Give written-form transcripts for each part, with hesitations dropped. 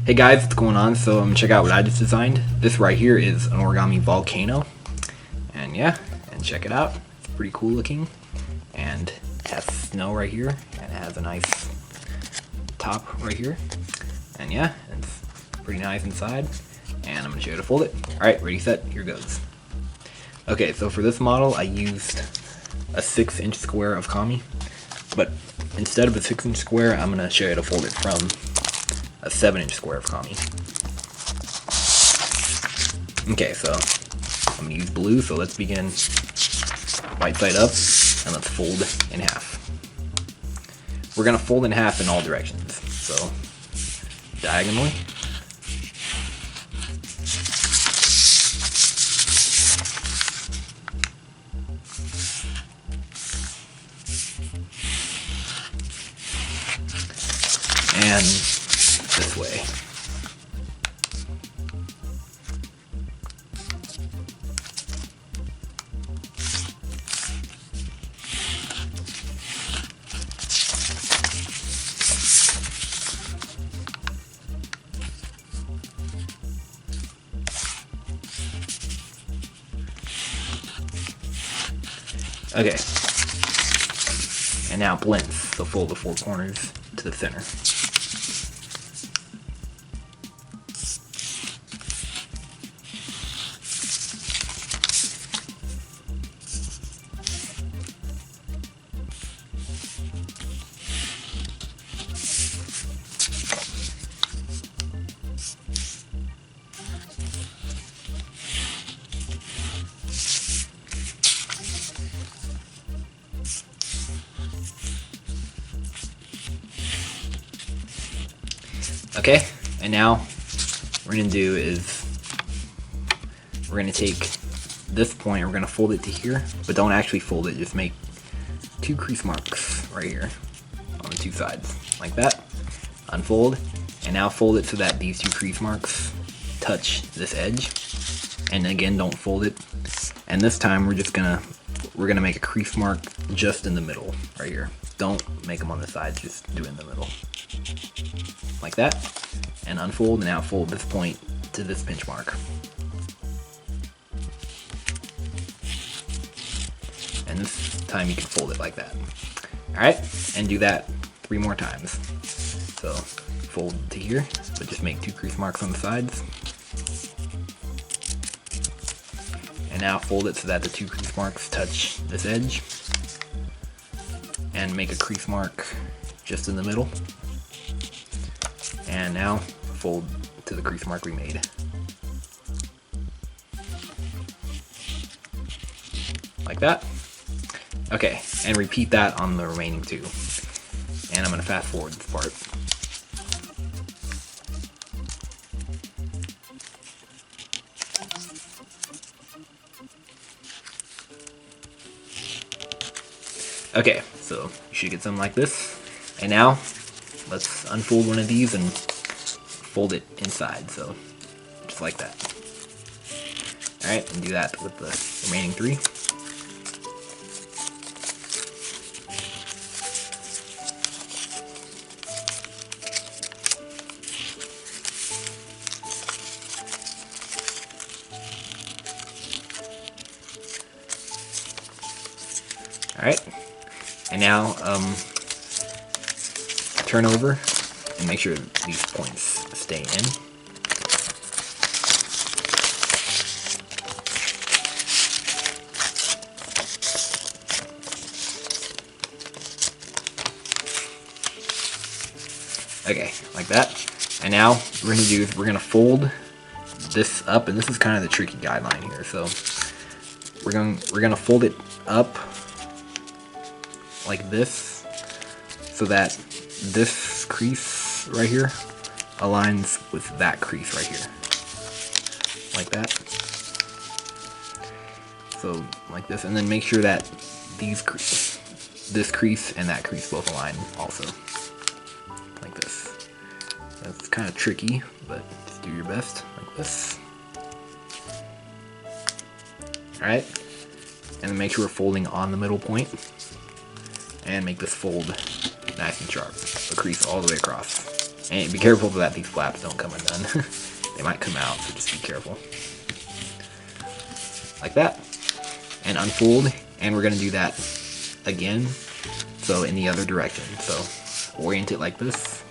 Hey guys, what's going on? So check out what I just designed. This right here is an origami volcano. And yeah, and check it out. It's pretty cool looking. And it has snow right here. And it has a nice top right here. And yeah, it's pretty nice inside. And I'm going to show you how to fold it. Alright, ready, set, here goes. Okay, so for this model I used a 6-inch square of kami. But instead of a 6-inch square, I'm going to show you how to fold it from a 7-inch square of kami. Okay, so I'm going to use blue, so let's begin right side up, and let's fold in half. We're going to fold in half in all directions, so diagonally. And this way. Okay. And now blends, so fold the 4 corners to the center. Okay, and now what we're going to do is we're going to take this point, we're going to fold it to here, but don't actually fold it, just make 2 crease marks right here on the 2 sides, like that. Unfold, and now fold it so that these 2 crease marks touch this edge, and again don't fold it. And this time we're gonna make a crease mark just in the middle right here. Don't make them on the sides, just do it in the middle. Like that. And unfold, and now fold this point to this pinch mark. And this time you can fold it like that. Alright, and do that 3 more times. So fold to here, but just make 2 crease marks on the sides. And now fold it so that the 2 crease marks touch this edge. And make a crease mark just in the middle. And now fold to the crease mark we made. Like that. Okay, and repeat that on the remaining 2. And I'm going to fast forward this part. Okay, so you should get something like this. And now, let's unfold one of these and fold it inside, so just like that. Alright, and do that with the remaining 3. Alright, and now turn over and make sure these points stay in. Okay, like that. And now what we're going to do is we're going to fold this up, and this is kind of the tricky guideline here. So we're going to fold it up like this, so that this crease right here aligns with that crease right here, like that. So like this, and then make sure that this crease and that crease both align also, like this. That's kind of tricky, but just do your best, like this. Alright, and then make sure we're folding on the middle point. And make this fold nice and sharp, a crease all the way across. And be careful that these flaps don't come undone. They might come out, so just be careful. Like that. And unfold, and we're gonna do that again, so in the other direction. So orient it like this,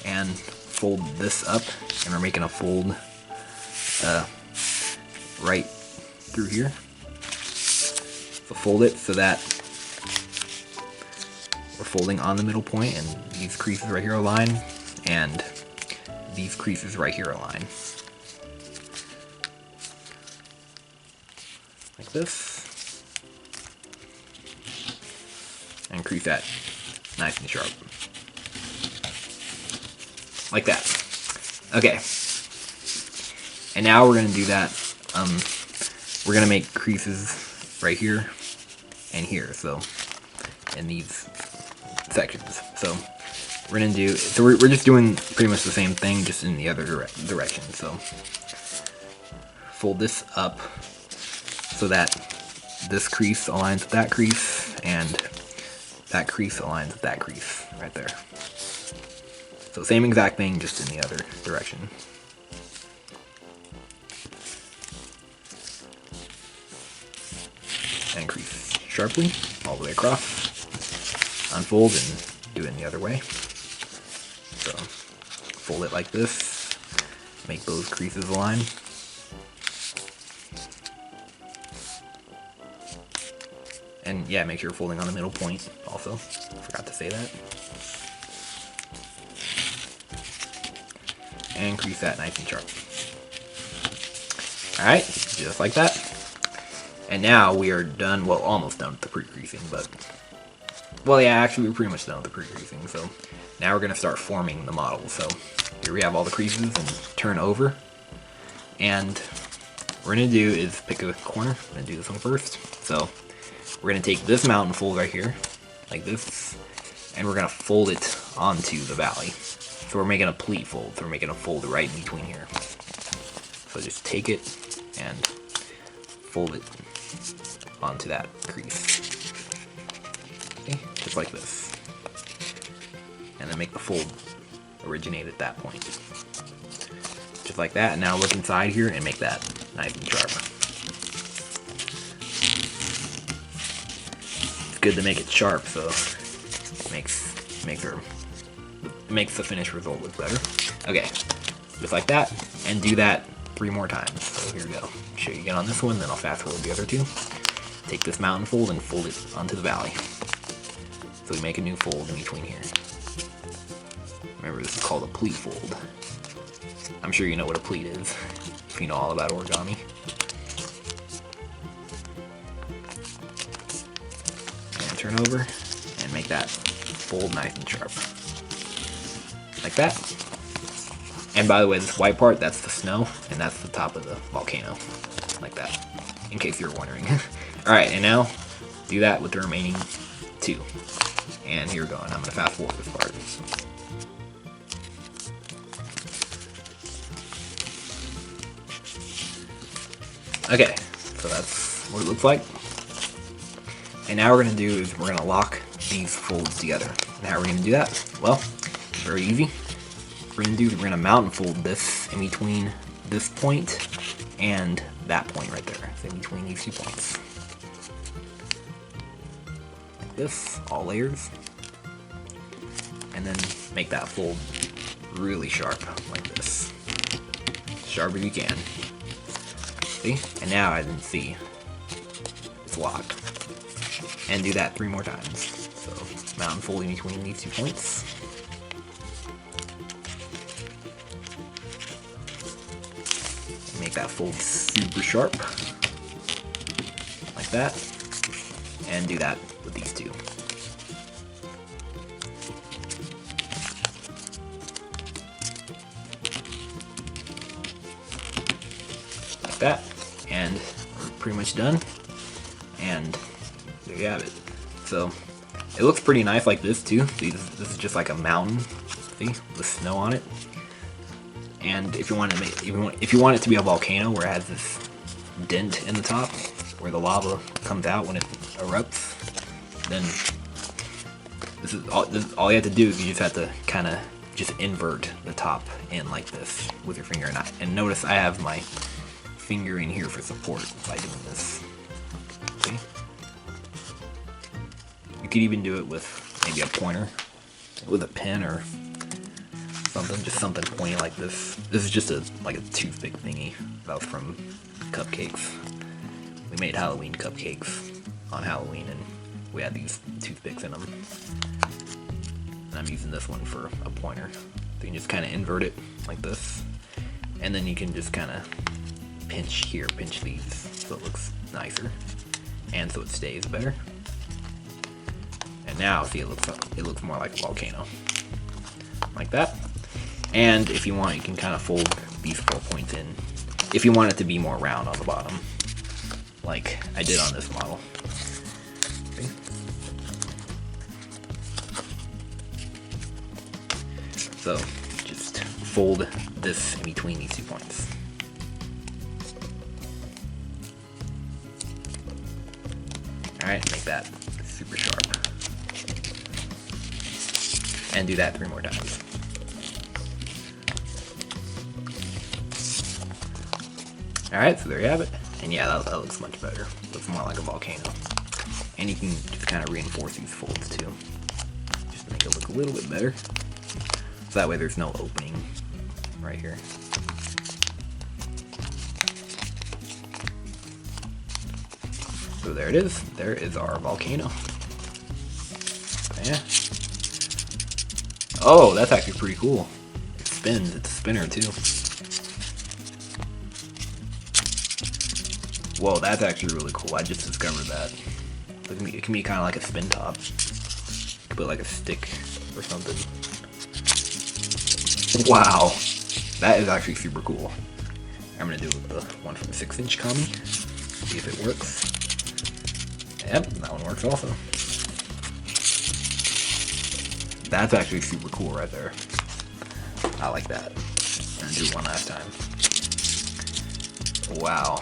and fold this up, and we're making a fold right through here. So fold it so that we're folding on the middle point, and these creases right here align, and these creases right here align. Like this. And crease that nice and sharp. Like that. Okay. And now we're going to do that. We're going to make creases right here and here. So, in these sections. So, we're going to do, so we're just doing pretty much the same thing, just in the other direction. So, fold this up so that this crease aligns with that crease, and that crease aligns with that crease right there. So same exact thing, just in the other direction. And crease sharply all the way across. Unfold and do it in the other way. So fold it like this, make those creases align. And yeah, make sure you're folding on the middle point also. Forgot to say that. And crease that nice and sharp. Alright, just like that. And now we are done, well, almost done with the pre-creasing, but... Well, yeah, actually we're pretty much done with the pre-creasing, so... Now we're going to start forming the model. So, here we have all the creases, and turn over. And what we're going to do is pick a corner. I'm going to do this one first. So, we're going to take this mountain fold right here, like this, and we're going to fold it onto the valley. So we're making a pleat fold, so we're making a fold right in between here. So just take it and fold it onto that crease. Okay, just like this. And then make the fold originate at that point. Just like that, and now look inside here and make that nice and sharp. Good to make it sharp, so it makes the finished result look better. Okay, just like that, and do that 3 more times. So here we go. Show you again on this one, then I'll fast forward the other 2. Take this mountain fold and fold it onto the valley. So we make a new fold in between here. Remember, this is called a pleat fold. I'm sure you know what a pleat is, if you know all about origami. Turn over and make that fold nice and sharp. Like that. And by the way, this white part, that's the snow, and that's the top of the volcano. Like that, in case you're wondering. Alright, and now do that with the remaining 2. And here we go, and I'm going to fast forward this part. Okay, so that's what it looks like. And now what we're going to do is we're going to lock these folds together. And how are we going to do that? Well, very easy. What we're going to do is we're going to mountain fold this in between this point and that point right there. So in between these 2 points. Like this, all layers. And then make that fold really sharp, like this. As sharp as you can. See? And now I can see it's locked. And do that 3 more times. So, mountain folding between these 2 points. Make that fold super sharp. Like that. And do that with these 2. Like that. And we're pretty much done. And there you have it. So it looks pretty nice like this too. See, this is just like a mountain, see, with snow on it. And if you want to make, if you want it to be a volcano where it has this dent in the top where the lava comes out when it erupts, then This is all you have to do is you just have to kind of just invert the top in like this with your finger, and notice I have my finger in here for support by doing this. See? You could even do it with maybe a pointer, with a pen or something, just something pointy like this. This is just like a toothpick thingy that was from cupcakes. We made Halloween cupcakes on Halloween, and we had these toothpicks in them. And I'm using this one for a pointer. So you can just kind of invert it like this, and then you can just kind of pinch these so it looks nicer, and so it stays better. And now, see, it looks more like a volcano, like that. And if you want, you can kind of fold these 4 points in, if you want it to be more round on the bottom, like I did on this model. See? So just fold this in between these 2 points. Alright, make that super sharp. And do that 3 more times. Alright, so there you have it. And yeah, that looks much better. Looks more like a volcano. And you can just kind of reinforce these folds too, just to make it look a little bit better. So that way there's no opening right here. So there it is. There is our volcano. Yeah. Oh, that's actually pretty cool. It spins. It's a spinner too. Whoa, that's actually really cool. I just discovered that. It can be kind of like a spin top. You could put like a stick or something. Wow, that is actually super cool. I'm gonna do it with the one from 6-inch Kami. See if it works. Yep, that one works also. That's actually super cool right there. I like that. I'm gonna do it one last time. Wow.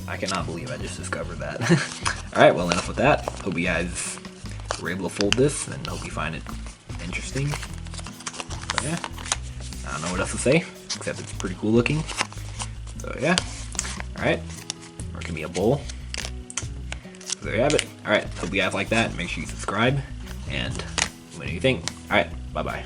I cannot believe I just discovered that. Alright, well, enough with that. Hope you guys were able to fold this, and hope you find it interesting. So yeah, I don't know what else to say, except it's pretty cool looking. So yeah, alright, or it can be a bowl. So there you have it. Alright, hope you guys like that. Make sure you subscribe, and let me know what you think. Alright, bye-bye.